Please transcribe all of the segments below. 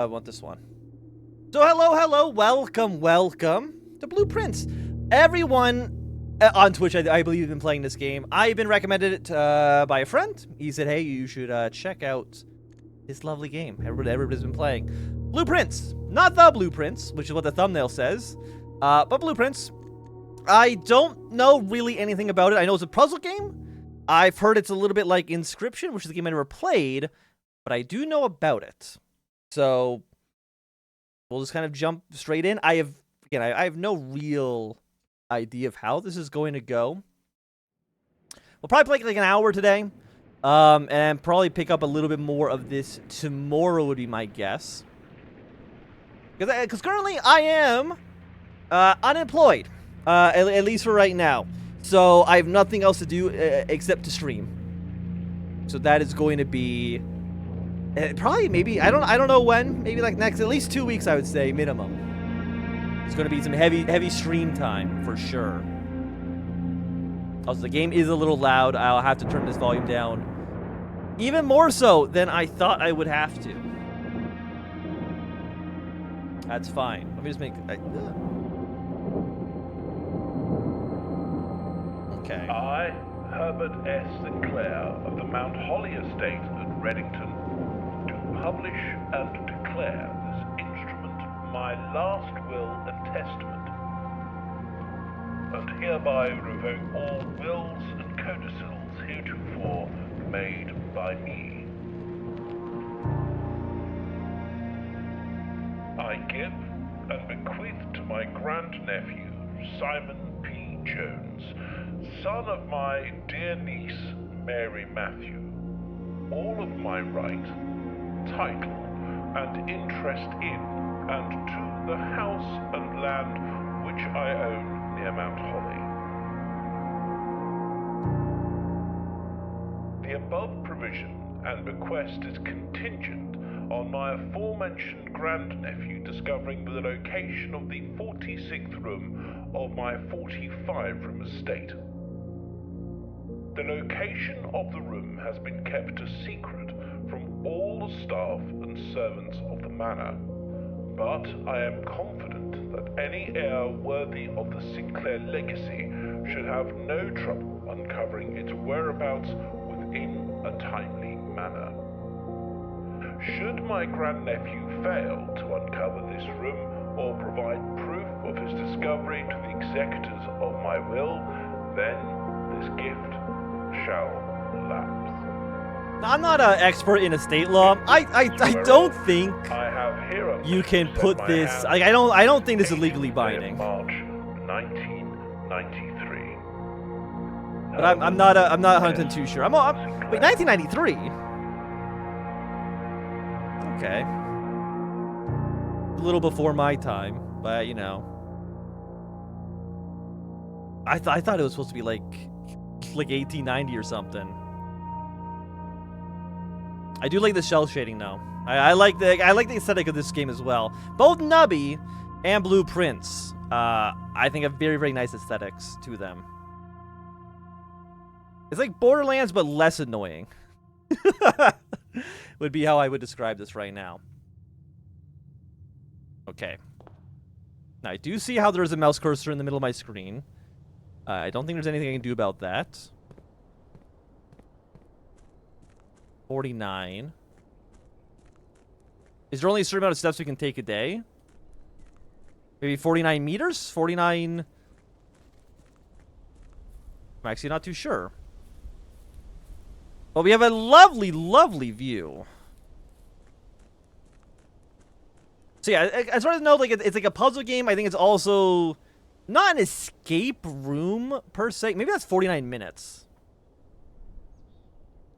I want this one. So hello, welcome to Blueprints. Everyone on Twitch, I believe, have been playing this game. I've been recommended it by a friend. He said, hey, you should check out this lovely game. Everybody's been playing. Blueprints. Not the Blueprints, which is what the thumbnail says, but Blueprints. I don't know really anything about it. I know it's a puzzle game. I've heard it's a little bit like Inscription, which is a game I never played, but I do know about it. So we'll just kind of jump straight in. I have no real idea of how this is going to go. We'll probably play like an hour today, and probably pick up a little bit more of this tomorrow would be my guess. Because currently I am unemployed, at least for right now. So I have nothing else to do except to stream. So that is going to be probably maybe I don't know when, maybe like next at least 2 weeks I would say minimum. It's going to be some heavy stream time for sure. Also, the game is a little loud. I'll have to turn this volume down even more so than I thought I would have to. That's fine. Let me just make okay. I, Herbert S. Sinclair of the Mount Holly Estate at Reddington, do publish and declare this instrument my last will and testament, and hereby revoke all wills and codicils heretofore made by me. I give and bequeath to my grandnephew, Simon P. Jones, son of my dear niece, Mary Matthew, all of my right, title, and interest in and to the house and land which I own near Mount Holly. The above provision and bequest is contingent on my aforementioned grandnephew discovering the location of the 46th room of my 45-room estate. The location of the room has been kept a secret from all the staff and servants of the manor, but I am confident that any heir worthy of the Sinclair legacy should have no trouble uncovering its whereabouts within a timely manner. Should my grandnephew fail to uncover this room or provide proof of his discovery to the executors of my will, then this gift shall lapse. I'm not an expert in estate law. I don't think I have you can put this. Like, I don't think this is legally binding. March 1993. But I'm not 100% too sure. Wait, 1993. Okay. A little before my time, but you know. I thought it was supposed to be like 1890 or something. I do like the shell shading though. I like the aesthetic of this game as well. Both Nubby and Blueprints, I think have very nice aesthetics to them. It's like Borderlands but less annoying. Would be how I would describe this right now. Okay. Now I do see how there's a mouse cursor in the middle of my screen. I don't think there's anything I can do about that. 49. Is there only a certain amount of steps we can take a day? Maybe 49 meters? 49... I'm actually not too sure. But we have a lovely view. So yeah, as far as I know, like it's like a puzzle game. I think it's also not an escape room per se. Maybe that's 49 minutes.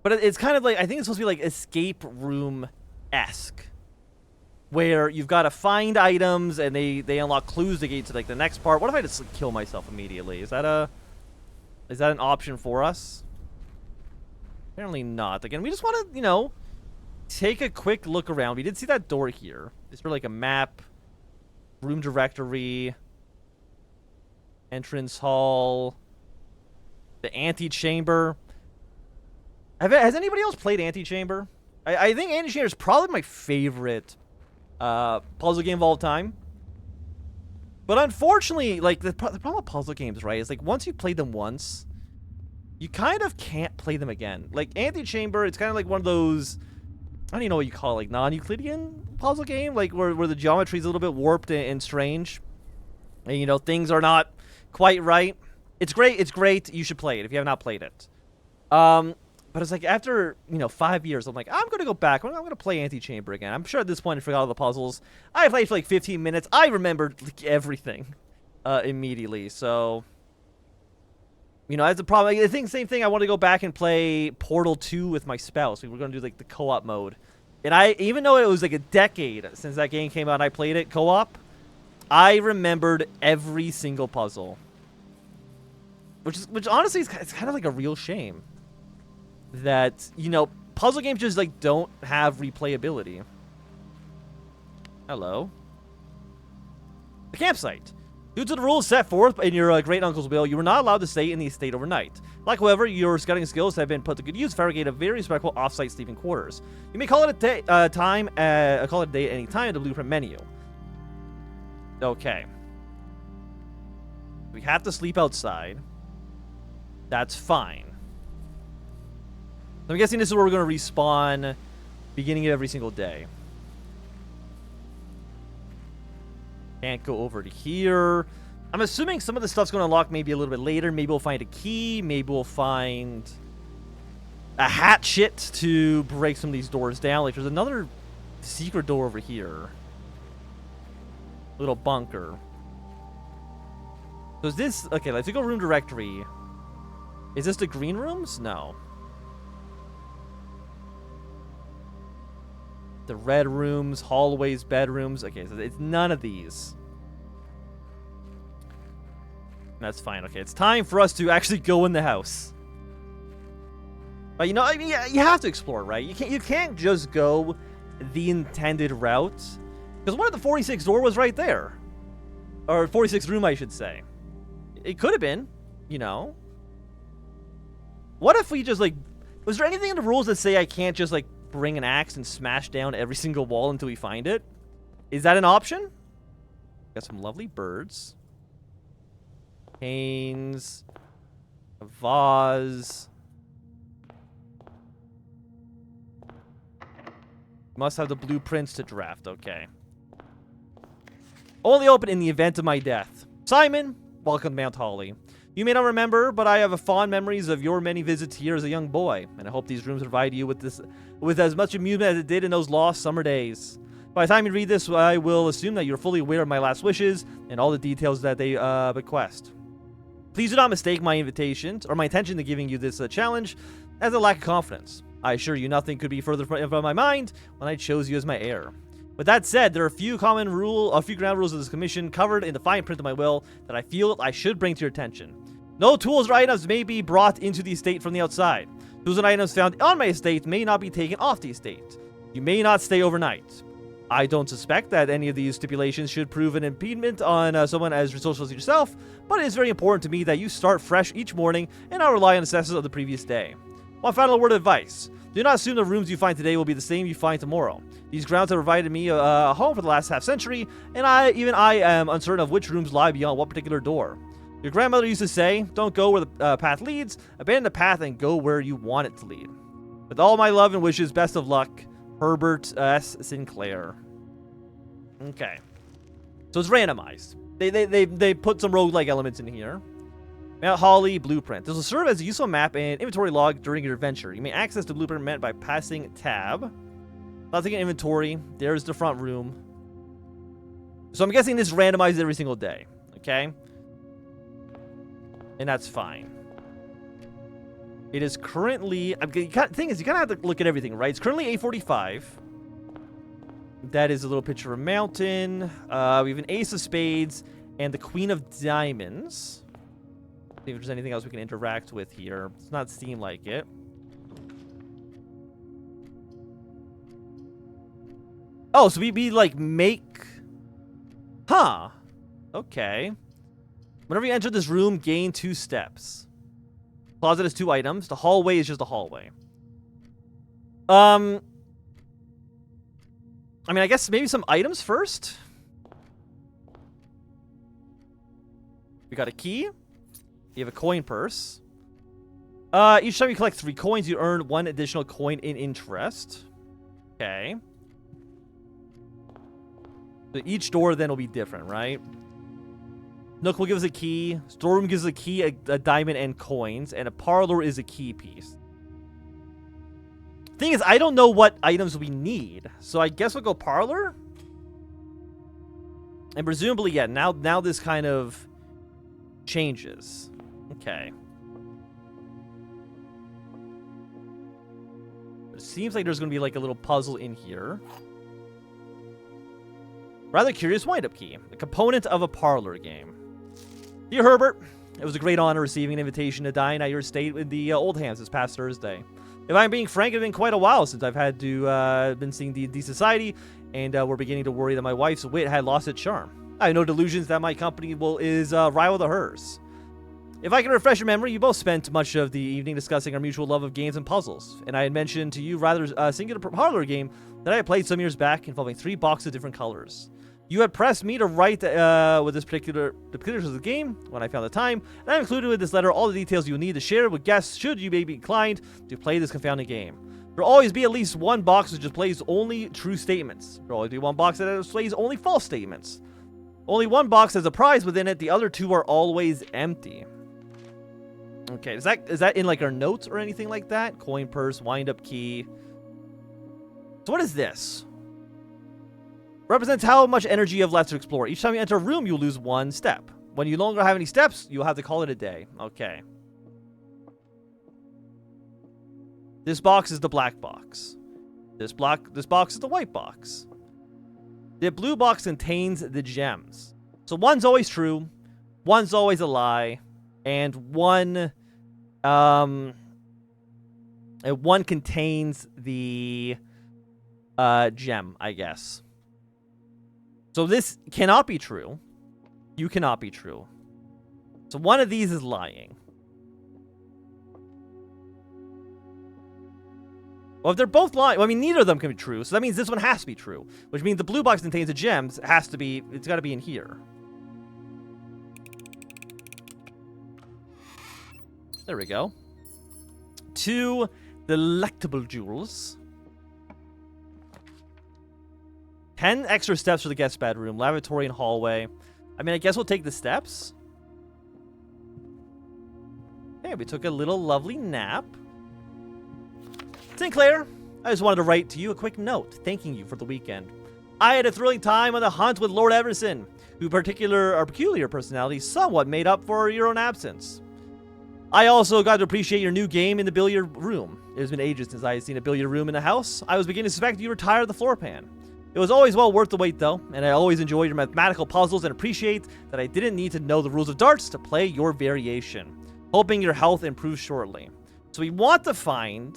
But it's kind of like, I think it's supposed to be like escape room-esque, where you've got to find items and they unlock clues to get to like the next part. What if I just like, kill myself immediately? Is that an option for us? Apparently not. Again, we just want to, you know, take a quick look around. We did see that door here. Is there like a map, room directory, entrance hall, the antechamber? Has anybody else played Antechamber? I think Antechamber is probably my favorite puzzle game of all time. But unfortunately, like, the problem with puzzle games, right, is like once you play them once, you kind of can't play them again. Like, Antechamber, it's kind of like one of those, I don't even know what you call it, like non-Euclidean puzzle game, like where the geometry is a little bit warped and strange. And, you know, things are not quite right. It's great. It's great. You should play it if you have not played it. But it's like after, you know, 5 years, I'm like, I'm going to go back. I'm going to play Antechamber again. I'm sure at this point I forgot all the puzzles. I played for like 15 minutes. I remembered like everything immediately. So, you know, that's the problem. I think same thing. I want to go back and play Portal 2 with my spouse. We were going to do like the co-op mode. And even though it was like a decade since that game came out and I played it co-op, I remembered every single puzzle. Which honestly is kind of like a real shame. That, you know, puzzle games just, like, don't have replayability. Hello. The campsite. Due to the rules set forth in your great-uncle's will, you were not allowed to stay in the estate overnight. Like, however, your scouting skills have been put to good use, fabricate a very respectful off-site sleeping quarters. You may call it a day, call it a day at any time in the blueprint menu. Okay. We have to sleep outside. That's fine. I'm guessing this is where we're going to respawn beginning of every single day. Can't go over to here. I'm assuming some of the stuff's going to unlock maybe a little bit later. Maybe we'll find a key. Maybe we'll find a hatchet to break some of these doors down. Like, there's another secret door over here. Little bunker. So is this... Okay, let's go room directory. Is this the green rooms? No. The red rooms, hallways, bedrooms. Okay, so it's none of these. That's fine. Okay, it's time for us to actually go in the house. But you know, I mean, yeah, you have to explore, right? You can't just go the intended route. Because what if the 46 door was right there? Or 46 room, I should say. It could have been, you know. What if we just, like... Was there anything in the rules that say I can't just, like, bring an axe and smash down every single wall until we find it? Is that an option? Got some lovely birds. Canes. A vase. Must have the blueprints to draft. Okay. Only open in the event of my death. Simon, welcome to Mount Holly. You may not remember, but I have fond memories of your many visits here as a young boy, and I hope these rooms provide you with as much amusement as it did in those lost summer days. By the time you read this, I will assume that you're fully aware of my last wishes and all the details that they bequest. Please do not mistake my invitation or my intention to giving you this challenge as a lack of confidence. I assure you nothing could be further from my mind when I chose you as my heir. With that said, there are a few ground rules of this commission covered in the fine print of my will that I feel I should bring to your attention. No tools or items may be brought into the estate from the outside. Tools and items found on my estate may not be taken off the estate. You may not stay overnight. I don't suspect that any of these stipulations should prove an impediment on someone as resourceful as yourself, but it is very important to me that you start fresh each morning and not rely on the successes of the previous day. One final word of advice. Do not assume the rooms you find today will be the same you find tomorrow. These grounds have provided me a home for the last half-century, and I am uncertain of which rooms lie beyond what particular door. Your grandmother used to say, don't go where the path leads, abandon the path and go where you want it to lead. With all my love and wishes, best of luck, Herbert S. Sinclair. Okay. So it's randomized. They put some roguelike elements in here. Mount Holly Blueprint. This will serve as a useful map and inventory log during your adventure. You may access the blueprint map by passing tab. I'll take an inventory. There's the front room. So I'm guessing this randomizes every single day. Okay? And that's fine. It is currently... The thing is, you kind of have to look at everything, right? It's currently 8:45. That is a little picture of a mountain. We have an ace of spades and the queen of diamonds. See if there's anything else we can interact with here. Does not seem like it. Oh, so we like make... Huh. Okay. Whenever you enter this room, gain 2 steps. Closet has 2 items. The hallway is just a hallway. I mean, I guess maybe some items first. We got a key. You have a coin purse. Each time you collect 3 coins, you earn 1 additional coin in interest. Okay. So each door then will be different, right? Nook will give us a key. Storeroom gives us a key, a diamond, and coins. And a parlor is a key piece. Thing is, I don't know what items we need. So I guess we'll go parlor. And presumably, yeah, now this kind of changes. Okay. It seems like there's going to be like a little puzzle in here. Rather curious wind-up key. A component of a parlor game. Dear Herbert, it was a great honor receiving an invitation to dine at your estate with the Oldhams this past Thursday. If I'm being frank, it's been quite a while since I've had to been seeing D&D Society, and we're beginning to worry that my wife's wit had lost its charm. I have no delusions that my company is rival to hers. If I can refresh your memory, you both spent much of the evening discussing our mutual love of games and puzzles, and I had mentioned to you rather singular parlor game that I had played some years back involving 3 boxes of different colors. You had pressed me to write with the particulars of the game when I found the time, and I included with this letter all the details you will need to share with guests should you be inclined to play this confounding game. There will always be at least 1 box which displays only true statements. There will always be 1 box that displays only false statements. Only 1 box has a prize within it, the other 2 are always empty. Okay, is that in like our notes or anything like that? Coin purse, wind-up key. So what is this? Represents how much energy you have left to explore. Each time you enter a room, you'll lose 1 step. When you no longer have any steps, you'll have to call it a day. Okay. This box is the black box. This box is the white box. The blue box contains the gems. So 1's always true, 1's always a lie, and 1 contains the gem, I guess. So this cannot be true. You cannot be true. So 1 of these is lying. Well, if they're both lying, well, I mean, neither of them can be true. So that means this one has to be true, which means the blue box contains the gems. It's got to be in here. There we go. 2 delectable jewels. 10 extra steps for the guest bedroom, lavatory, and hallway. I mean, I guess we'll take the steps. Hey, we took a little lovely nap. Sinclair, I just wanted to write to you a quick note thanking you for the weekend. I had a thrilling time on the hunt with Lord Everson, whose peculiar personality somewhat made up for your own absence. I also got to appreciate your new game in the billiard room. It has been ages since I had seen a billiard room in the house. I was beginning to suspect you retired the floor pan. It was always well worth the wait, though, and I always enjoyed your mathematical puzzles and appreciate that I didn't need to know the rules of darts to play your variation. Hoping your health improves shortly. So we want to find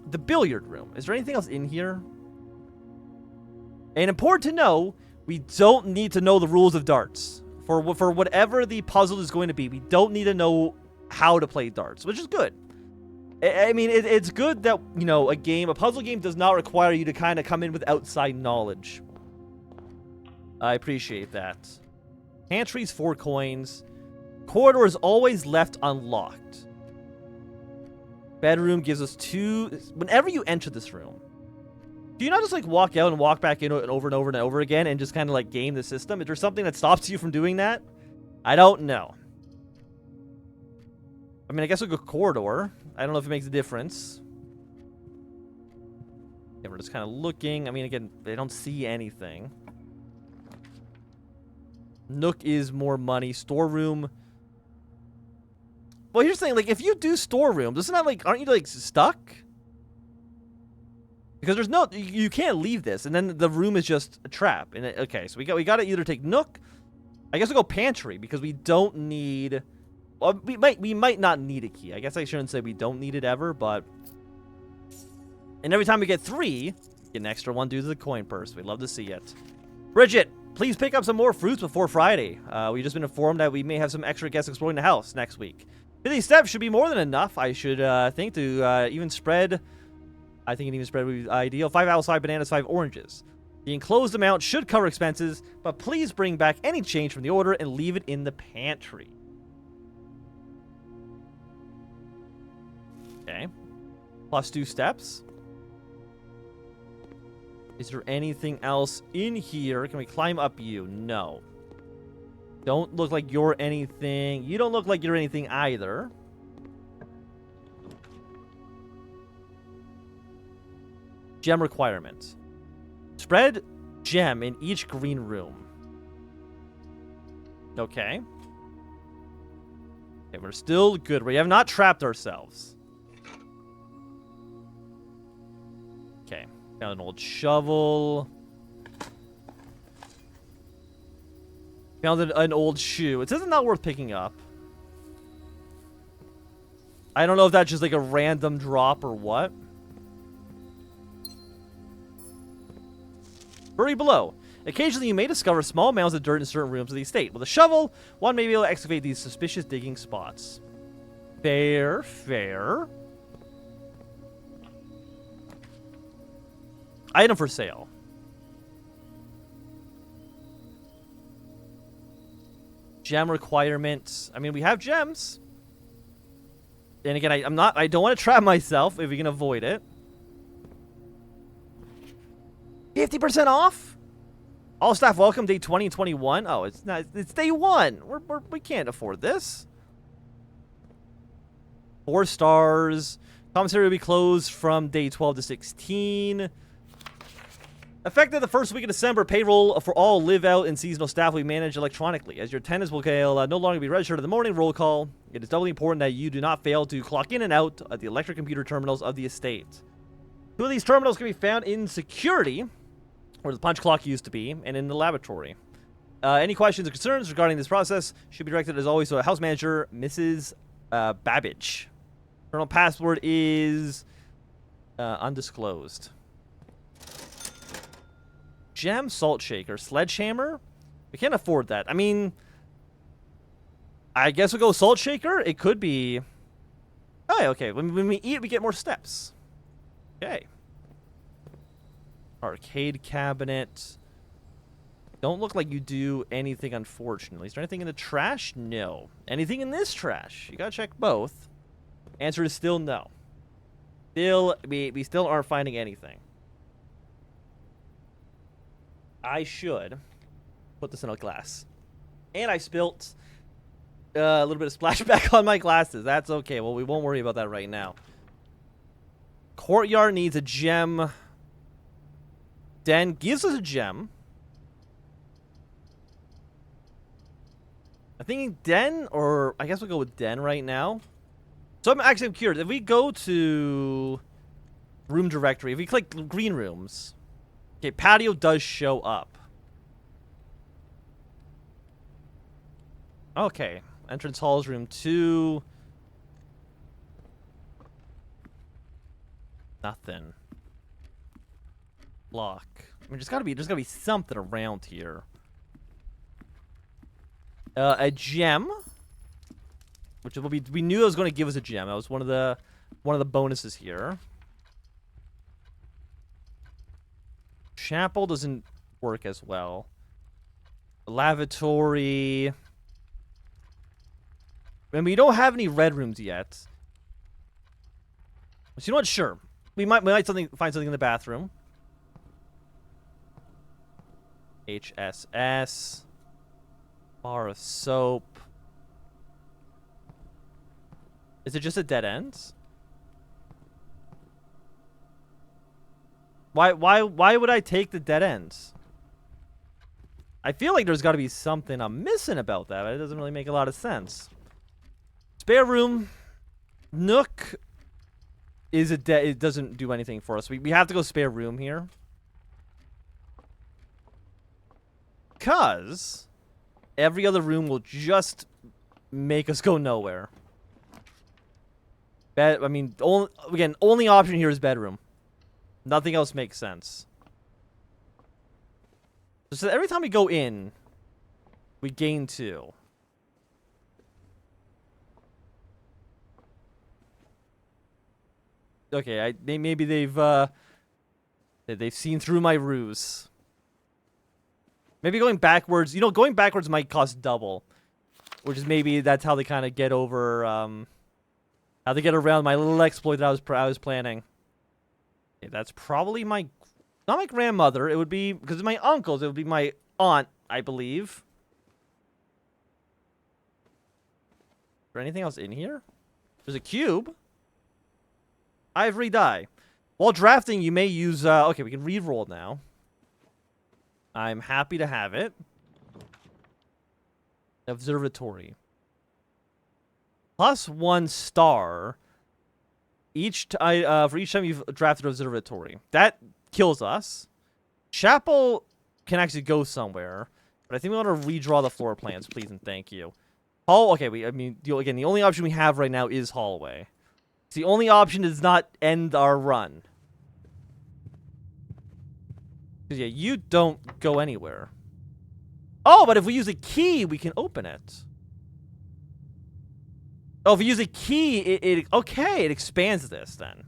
the billiard room. Is there anything else in here? And important to know, we don't need to know the rules of darts. For whatever the puzzle is going to be, we don't need to know how to play darts, which is good. I mean, it's good that, you know, a puzzle game does not require you to kind of come in with outside knowledge. I appreciate that. Pantry's 4 coins. Corridor is always left unlocked. Bedroom gives us 2. Whenever you enter this room, do you not just like walk out and walk back in over and over and over again and just kind of like game the system? Is there something that stops you from doing that? I don't know. I mean, I guess we'll go corridor. I don't know if it makes a difference. Yeah, we're just kind of looking. I mean, again, they don't see anything. Nook is more money. Storeroom. Well, here's the thing. Like, if you do storeroom, doesn't that, like, aren't you, like, stuck? Because there's no, you can't leave this, and then the room is just a trap. And okay, so we got to either take Nook. I guess we'll go pantry because we don't need. Well, we might not need a key. I guess I shouldn't say we don't need it ever, but. And every time we get 3, get an extra 1 due to the coin purse. We'd love to see it. Bridget, please pick up some more fruits before Friday. We've just been informed that we may have some extra guests exploring the house next week. 50 steps should be more than enough, I should think, to even spread I think an even spread would be ideal. 5 apples, 5 bananas, 5 oranges. The enclosed amount should cover expenses, but please bring back any change from the order and leave it in the pantry. Okay. Plus 2 steps. Is there anything else in here? Can we climb up you? No. Don't look like you're anything. You don't look like you're anything either. Gem requirement. Spread gem in each green room. Okay. Okay, we're still good. We have not trapped ourselves. Okay. Found an old shovel. Found an old shoe. It says it's not worth picking up. I don't know if that's just like a random drop or what. Bury below. Occasionally, you may discover small mounds of dirt in certain rooms of the estate. With a shovel, one may be able to excavate these suspicious digging spots. Fair, fair. Item for sale. Gem requirements. I mean, we have gems. And again, I don't want to trap myself if we can avoid it. 50% off? All staff welcome day 20 and 21. Oh, it's not. It's day 1. We can't afford this. 4 stars. Commissary will be closed from day 12 to 16. Effective the first week of December, payroll for all live-out and seasonal staff will be managed electronically. As your attendance will no longer be registered in the morning roll call, it is doubly important that you do not fail to clock in and out at the electric computer terminals of the estate. 2 of these terminals can be found in security, where the punch clock used to be, and in the laboratory. Any questions or concerns regarding this process should be directed, as always, to a house manager, Mrs. Babbage. Terminal password is undisclosed. Gem salt shaker. Sledgehammer? We can't afford that. I mean, I guess we'll go salt shaker. It could be... Oh, yeah, okay. When we eat, we get more steps. Okay. Arcade cabinet. Don't look like you do anything, unfortunately. Is there anything in the trash? No. Anything in this trash? You gotta check both. Answer is still no. Still, we still aren't finding anything. I should put this in a glass. And I spilt a little bit of splashback on my glasses. That's okay. Well, we won't worry about that right now. Courtyard needs a gem. Den gives us a gem. I think Den, or I guess we'll go with Den right now. So I'm curious. If we go to room directory, if we click green rooms, okay, patio does show up. Okay, entrance halls, room 2. Nothing. Lock. I mean, there's gotta be something around here. A gem, which will be, we knew it was going to give us a gem. That was one of the bonuses here. Chapel doesn't work as well. Lavatory. And we don't have any red rooms yet. So you know what? Sure, we might find something in the bathroom. HSS. Bar of soap. Is it just a dead end? Why would I take the dead ends? I feel like there's got to be something I'm missing about that, but it doesn't really make a lot of sense. Spare room. Nook is it doesn't do anything for us. We have to go spare room here. Because every other room will just make us go nowhere. I mean, only option here is bedroom. Nothing else makes sense. So every time we go in, we gain 2. Okay, maybe they've seen through my ruse. Maybe going backwards. You know, going backwards might cost double, which is maybe that's how they kind of get over. How they get around my little exploit that I was planning. Okay, that's probably not my grandmother. It would be because of my uncles. It would be my aunt, I believe. Is there anything else in here? There's a cube. Ivory die. While drafting, you may use... okay, we can re-roll now. I'm happy to have it. Observatory. +1 star. For each time you've drafted Observatory. That kills us. Chapel can actually go somewhere. But I think we want to redraw the floor plans, please and thank you. Okay, again, the only option we have right now is hallway. It's the only option that does not end our run. Because, yeah, you don't go anywhere. Oh, but if we use a key, we can open it. Oh, if we use a key, it expands this, then.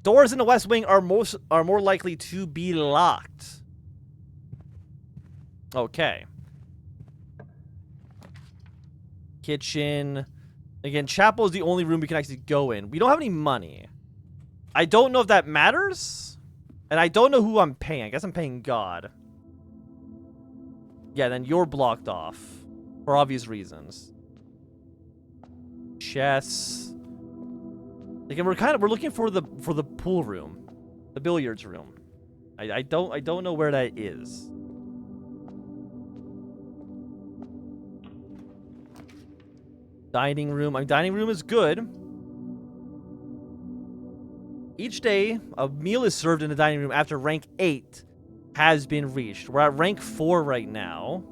Doors in the West Wing are more likely to be locked. Okay. Kitchen. Again, chapel is the only room we can actually go in. We don't have any money. I don't know if that matters. And I don't know who I'm paying. I guess I'm paying God. Yeah, then you're blocked off. For obvious reasons. Chess. Again, we're looking for the pool room. The billiards room. I don't know where that is. Dining room. Dining room is good. Each day, a meal is served in the dining room after rank 8 has been reached. We're at rank 4 right now.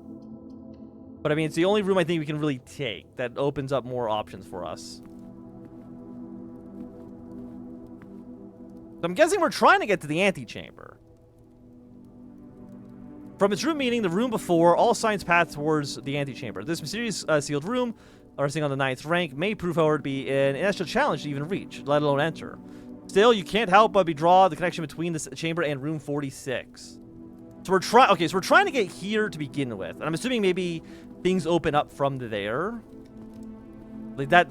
But, I mean, it's the only room I think we can really take that opens up more options for us. So I'm guessing we're trying to get to the antechamber. From its room meeting, the room before, all signs path towards the antechamber. This mysterious sealed room, resting on the 9th rank, may prove, however, to be an initial challenge to even reach, let alone enter. Still, you can't help but draw the connection between this chamber and room 46. So we're trying to get here to begin with. And I'm assuming maybe things open up from there. That's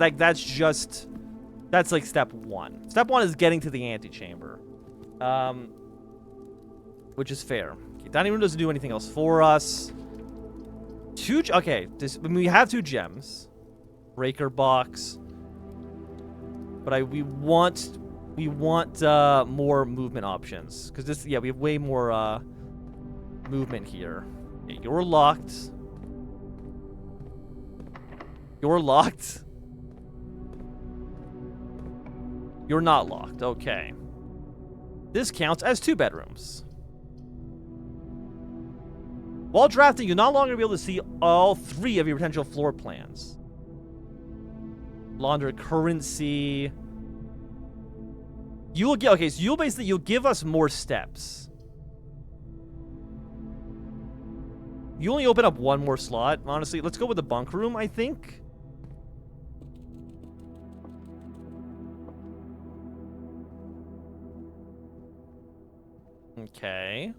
like step 1. Step 1 is getting to the antechamber. Which is fair. Okay, dining room doesn't do anything else for us. We have 2 gems. Breaker box. But we want more movement options. Because we have way more movement here. Okay, you're locked. You're locked. You're not locked. Okay. This counts as 2 bedrooms. While drafting, you'll no longer be able to see all 3 of your potential floor plans. Launder currency. You'll give us more steps. You only open up 1 more slot, honestly. Let's go with the bunk room, I think. Okay.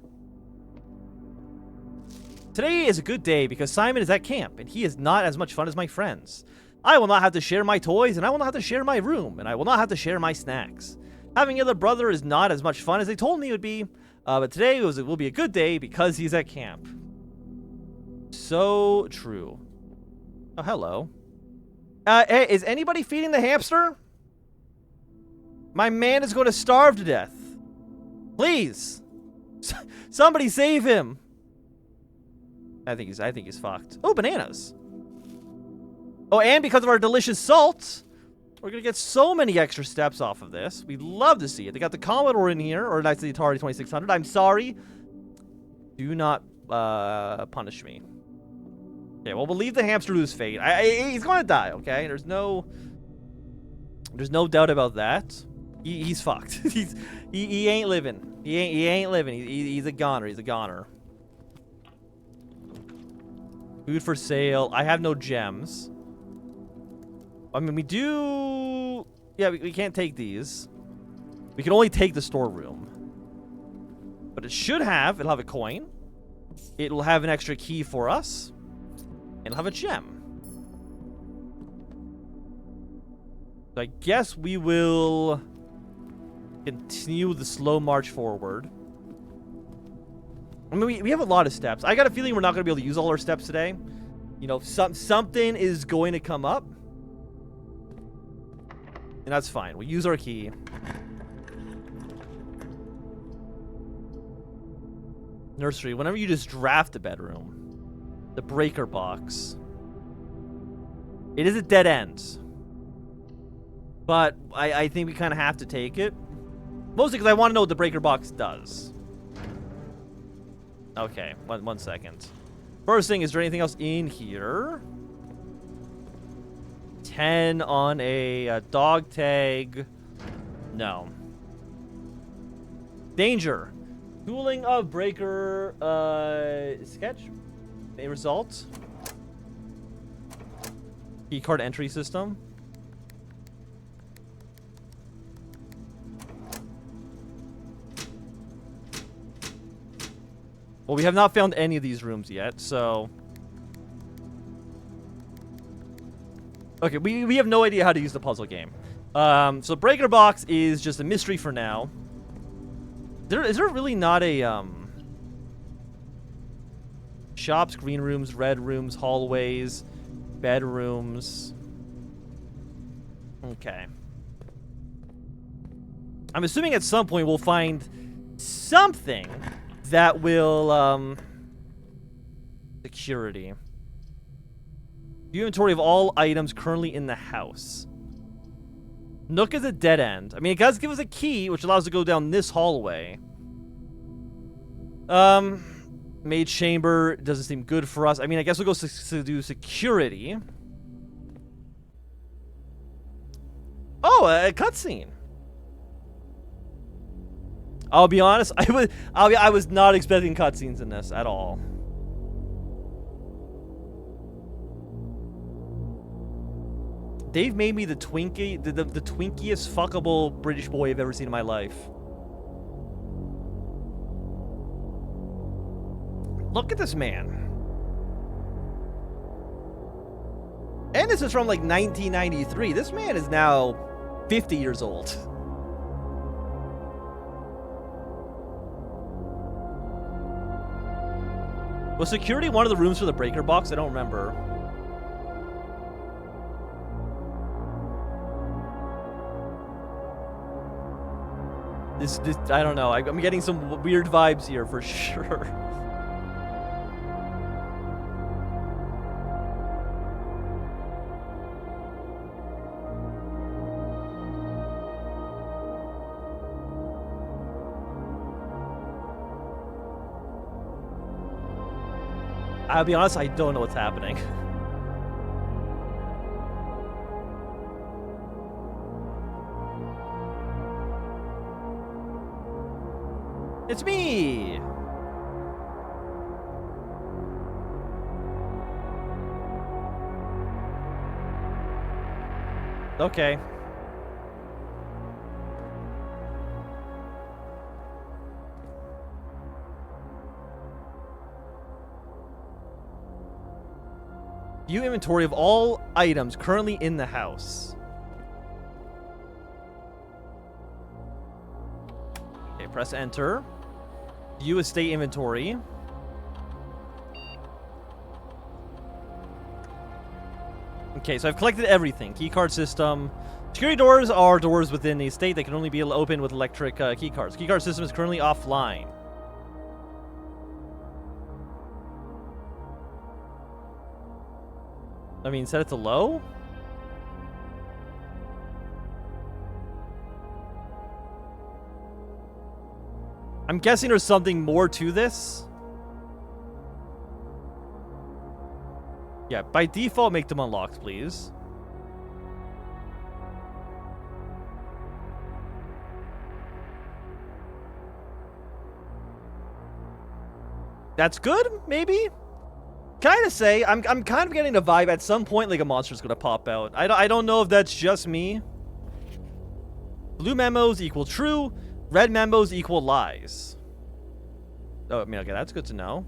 Today is a good day because Simon is at camp, and he is not as much fun as my friends. I will not have to share my toys, and I will not have to share my room, and I will not have to share my snacks. Having another brother is not as much fun as they told me it would be, but today will be a good day because he's at camp. So true. Oh, hello. Hey, is anybody feeding the hamster? My man is going to starve to death. Please. Somebody save him. I think he's fucked. Oh, bananas. Oh, and because of our delicious salt, we're going to get so many extra steps off of this. We'd love to see it. They got the Commodore in here, or that's the Atari 2600. I'm sorry. Do not punish me. Okay, well, we'll leave the hamster to his fate. He's going to die, okay? There's no doubt about that. He's fucked. He ain't living. He ain't living. He's a goner. He's a goner. Food for sale. I have no gems. I mean, we do... Yeah, we can't take these. We can only take the storeroom. But it'll have a coin. It'll have an extra key for us. And it'll have a gem. So I guess we will continue the slow march forward. I mean, we have a lot of steps. I got a feeling we're not going to be able to use all our steps today. You know, something is going to come up. And that's fine. We'll use our key. Nursery. Whenever you just draft a bedroom, the breaker box. It is a dead end. But I think we kind of have to take it. Mostly because I want to know what the breaker box does. Okay, one second. First thing, is there anything else in here? 10 on a dog tag. No. Danger. Tooling of breaker sketch. A result. Keycard entry system. Well, we have not found any of these rooms yet, so... Okay, we have no idea how to use the puzzle game. So breaker box is just a mystery for now. Is there really not a, shops, green rooms, red rooms, hallways, bedrooms? Okay. I'm assuming at some point we'll find something that will, security. Inventory of all items currently in the house. Nook is a dead end. I mean, it does give us a key, which allows us to go down this hallway. Maid chamber doesn't seem good for us. I mean, I guess we'll go to do security. Oh, a cutscene. I'll be honest, I was not expecting cutscenes in this at all. They've made me the twinkiest fuckable British boy I've ever seen in my life. Look at this man. And this is from like 1993. This man is now 50 years old. Was security one of the rooms for the breaker box? I don't remember. This I don't know. I'm getting some weird vibes here for sure. I'll be honest, I don't know what's happening. It's me! Okay. View inventory of all items currently in the house. Okay, press enter. View estate inventory. Okay, so I've collected everything. Keycard system. Security doors are doors within the estate that can only be opened with electric keycards. Keycard system is currently offline. I mean, set it to low? I'm guessing there's something more to this. Yeah, by default, make them unlocked, please. That's good, maybe? Kind of say, I'm kind of getting the vibe at some point like a monster's gonna pop out. I don't know if that's just me. Blue memos equal true. Red memos equal lies. Oh, I mean, okay, that's good to know.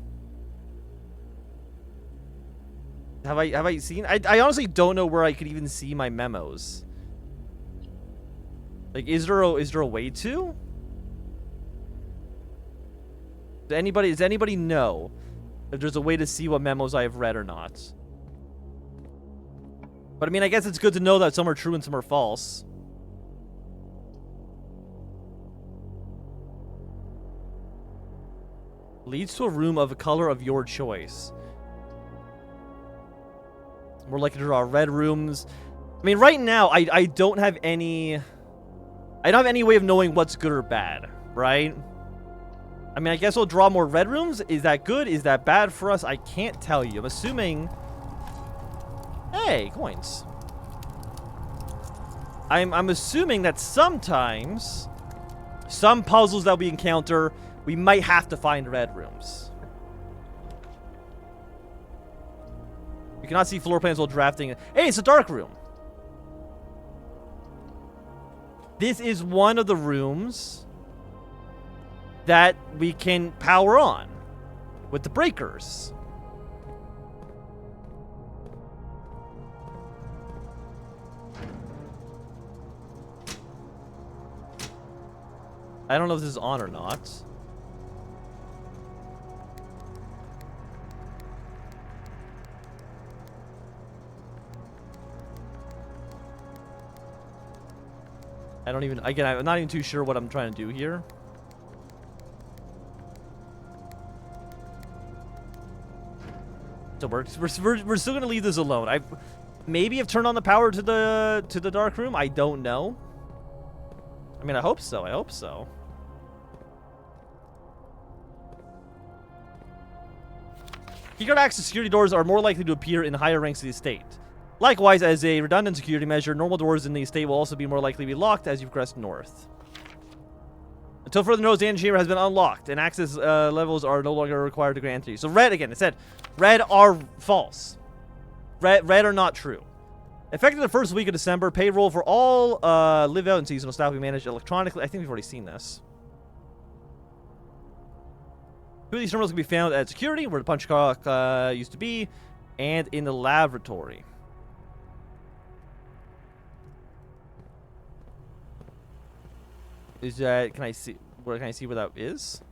Have I seen? I honestly don't know where I could even see my memos. Like, is there a way to? Does anybody know if there's a way to see what memos I have read or not? But I mean, I guess it's good to know that some are true and some are false. Leads to a room of a color of your choice. More likely to draw red rooms. I mean, right now, I don't have any... I don't have any way of knowing what's good or bad, right? I mean, I guess we'll draw more red rooms. Is that good? Is that bad for us? I can't tell you. I'm assuming... Hey, coins. I'm assuming that sometimes, some puzzles that we encounter, we might have to find red rooms. You cannot see floor plans while drafting. Hey, it's a dark room. This is one of the rooms that we can power on with the breakers. I don't know if this is on or not. I don't even, again, I'm not even too sure what I'm trying to do here. So we're still gonna leave this alone. Maybe I've turned on the power to the dark room. I don't know. I mean, I hope so. I hope so. Keycard access security doors are more likely to appear in higher ranks of the estate. Likewise, as a redundant security measure, normal doors in the estate will also be more likely to be locked as you progress north. Until further notice, the antechamber has been unlocked, and access levels are no longer required to grant entry. So red, again, it said, red are false. Red are not true. Effective the first week of December, payroll for all live-out and seasonal staff will be managed electronically. I think we've already seen this. Two of these terminals can be found at security, where the punch clock used to be, and in the laboratory. Is that, can I see where that is?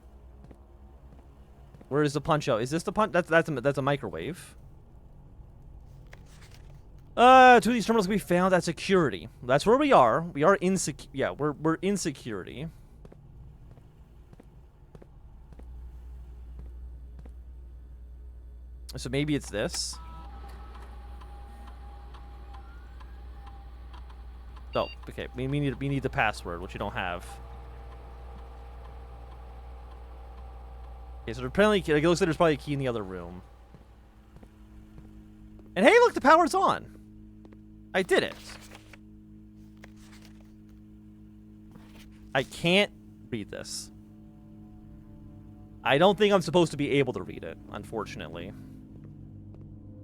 Where is the punch out? Is this the punch? That's a microwave. Two of these terminals can be found at security. That's where we are. We are in we're in security. So maybe it's this. Oh, okay. We need the password, which you don't have. Okay, so apparently it looks like there's probably a key in the other room. And hey, look, the power's on. I did it. I can't read this. I don't think I'm supposed to be able to read it, unfortunately.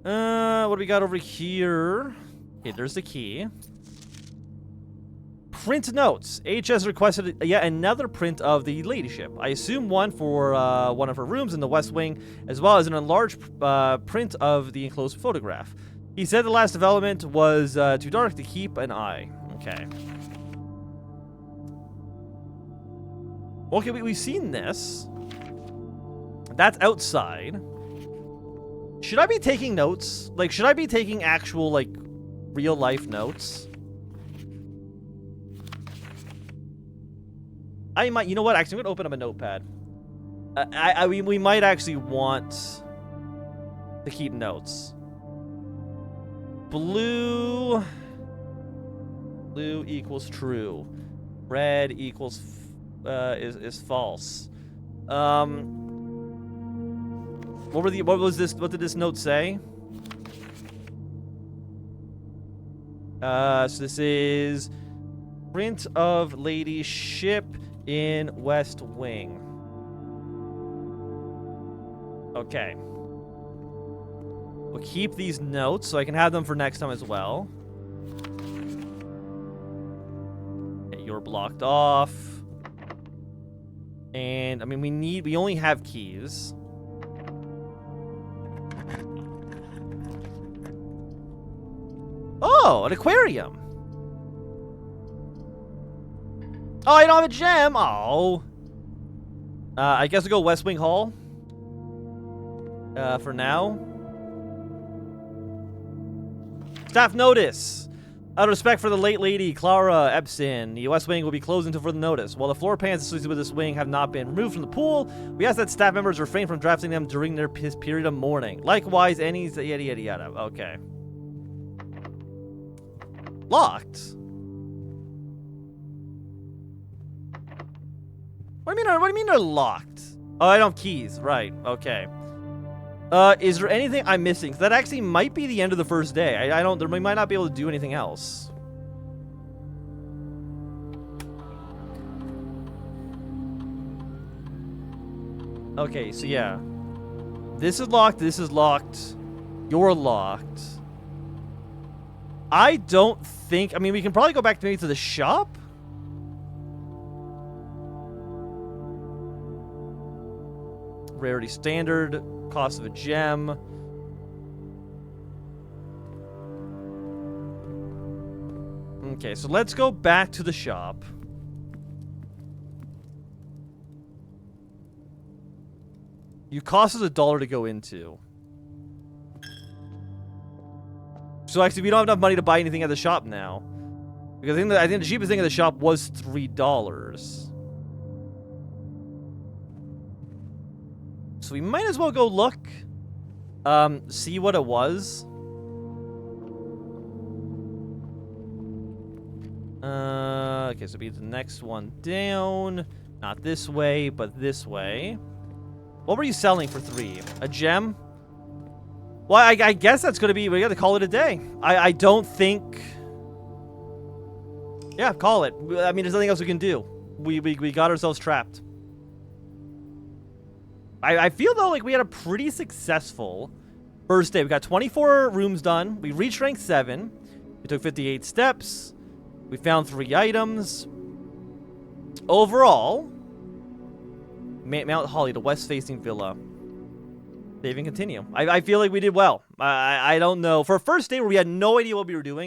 What do we got over here? Okay, there's the key. Print notes. HS requested yet another print of the ladyship. I assume one for one of her rooms in the West Wing, as well as an enlarged print of the enclosed photograph. He said the last development was too dark to keep an eye. Okay. Okay, we've seen this. That's outside. Should I be taking notes? Like, should I be taking actual, like, real-life notes? I might, you know what? Actually, I'm gonna open up a notepad. We might actually want to keep notes. Blue equals true. Red equals is false. What did this note say? So this is print of lady ship in West Wing. Okay. We'll keep these notes so I can have them for next time as well. Okay, you're blocked off. And, I mean, we only have keys. Oh, an aquarium. Oh, I don't have a gem. Oh. I guess we'll go West Wing Hall. For now. Staff notice. Out of respect for the late lady, Clara Epson, the West Wing will be closed until further notice. While the floor pans associated with this wing have not been removed from the pool, we ask that staff members refrain from drafting them during their period of mourning. Likewise, any yada yada yada. Okay. Locked. What do you mean they're locked? Oh, I don't have keys. Right. Okay. Is there anything I'm missing? That actually might be the end of the first day. I don't. We might not be able to do anything else. Okay, so yeah. This is locked. This is locked. You're locked. I don't think... I mean, we can probably go back maybe to the shop. Rarity standard. Cost of a gem. Okay, so let's go back to the shop. You cost us $1 to go into. So actually, we don't have enough money to buy anything at the shop now. Because I think the cheapest thing at the shop was $3. So we might as well go look. See what it was. Okay, so be the next one down. Not this way, but this way. What were you selling for 3? A gem? Well, I guess that's gonna be... We gotta call it a day. I don't think... Yeah, call it. I mean, there's nothing else we can do. We got ourselves trapped. I feel, though, like we had a pretty successful first day. We got 24 rooms done. We reached rank 7. We took 58 steps. We found 3 items. Overall, Mount Holly, the west-facing villa. Save and continue. I feel like we did well. I don't know. For a first day where we had no idea what we were doing,